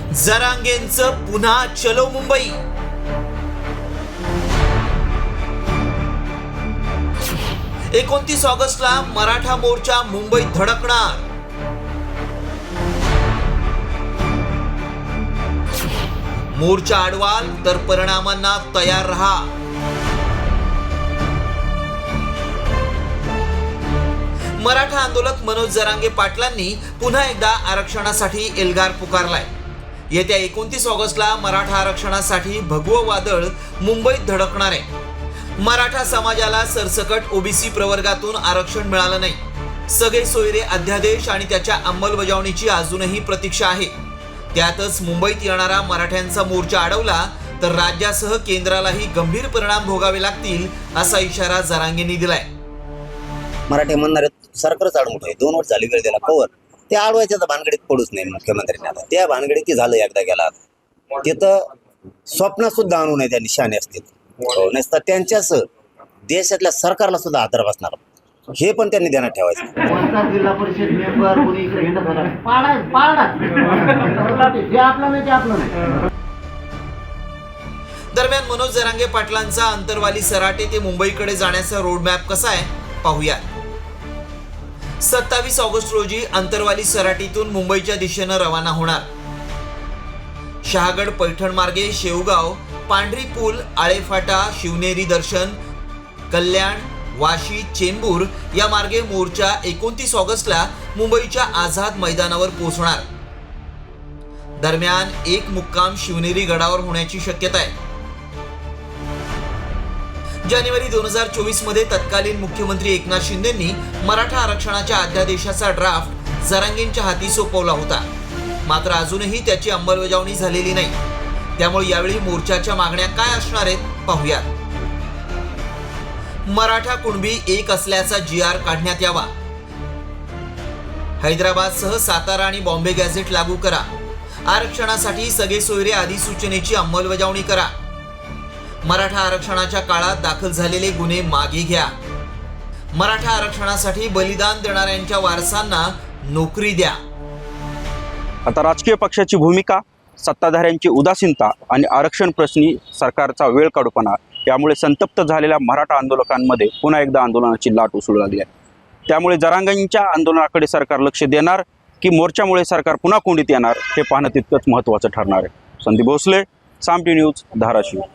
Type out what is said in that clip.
जरांगेंचं पुन्हा चलो मुंबई. 29 ऑगस्टला मराठा मोर्चा मुंबईत धडकणार. मोर्चा अडवाल तर परिणामांना तयार रहा. मराठा आंदोलक मनोज जरांगे पाटलांनी पुन्हा एकदा आरक्षणासाठी एल्गार पुकारलाय. येत्या 29 ऑगस्टला मराठा आरक्षणासाठी भगवं वादळ मुंबईत धडकणार आहे. मराठा समाजाला सरसकट ओबीसी प्रवर्गातून आरक्षण मिळालं नाही. सगळे सोयरे अध्यादेश आणि त्याच्या अंमलबजावणीची अजूनही प्रतीक्षा आहे. त्यातच मुंबईत येणारा मराठ्यांचा मोर्चा अडवला तर राज्यासह केंद्रालाही गंभीर परिणाम भोगावे लागतील असा इशारा जरांगेंनी दिलाय. मराठी म्हणणारे सरकारच आडमुठ आहे. 2 वर्ष झाली वेळ दिला कवर ते अडवायच्या भानगडीत पडूच नाही मुख्यमंत्र्यांनी. आता त्या भानगडीत ते झालं एकदा गेला. तिथं स्वप्नात सुद्धा आणू नये त्या निशाणे असतील. नसता त्यांच्याच देशातल्या सरकारला सुद्धा आदर बसणार हे पण त्यांनी ध्यानात ठेवायचं. जिल्हा परिषद मेंबर कोणी दरम्यान मनोज जरांगे पाटलांचा अंतरवाली सराटे ते मुंबईकडे जाण्याचा रोडमॅप कसा आहे पाहूया. 27 ऑगस्ट रोजी अंतरवाली सराटीतून मुंबईच्या दिशेनं रवाना होणार. शहागड पैठण मार्गे शेवगाव, पांढरी पूल, आळेफाटा, शिवनेरी दर्शन, कल्याण, वाशी, चेंबूर या मार्गे मोर्चा 29 ऑगस्टला मुंबईच्या आझाद मैदानावर पोहोचणार. दरम्यान एक मुक्काम शिवनेरी गडावर होण्याची शक्यता आहे. जानेवारी 2024 मध्ये तत्कालीन मुख्यमंत्री एकनाथ शिंदेंनी मराठा आरक्षणाच्या अध्यादेशाचा ड्राफ्ट जरांगेंच्या हाती सोपवला होता. मात्र अजूनही त्याची अंमलबजावणी झालेली नाही. त्यामुळे यावेळी मोर्चाच्या मागण्या काय असणार आहेत पाहूया. मराठा कुणबी एक असल्याचा GR काढण्यात यावा. हैदराबादसह सातारा आणि बॉम्बे गॅझेट लागू करा. आरक्षणासाठी सगळे सोयरे अधिसूचनेची अंमलबजावणी करा. मराठा आरक्षणाच्या काळात दाखल झालेले गुन्हे मागे घ्या. मराठा आरक्षणासाठी बलिदान देणाऱ्यांच्या वारसांना नोकरी द्या. आता राजकीय पक्षाची भूमिका, सत्ताधाऱ्यांची उदासीनता आणि आरक्षण प्रश्नी सरकारचा वेळ काढूपणा यामुळे संतप्त झालेल्या मराठा आंदोलकांमध्ये पुन्हा एकदा आंदोलनाची लाट उसळू लागली आहे. त्यामुळे जरांगेंच्या आंदोलनाकडे सरकार लक्ष देणार की मोर्चामुळे सरकार पुन्हा कोंडीत येणार हे पाहणं तितकंच महत्त्वाचं ठरणार आहे. संदीप भोसले, साम टी न्यूज, धाराशिव.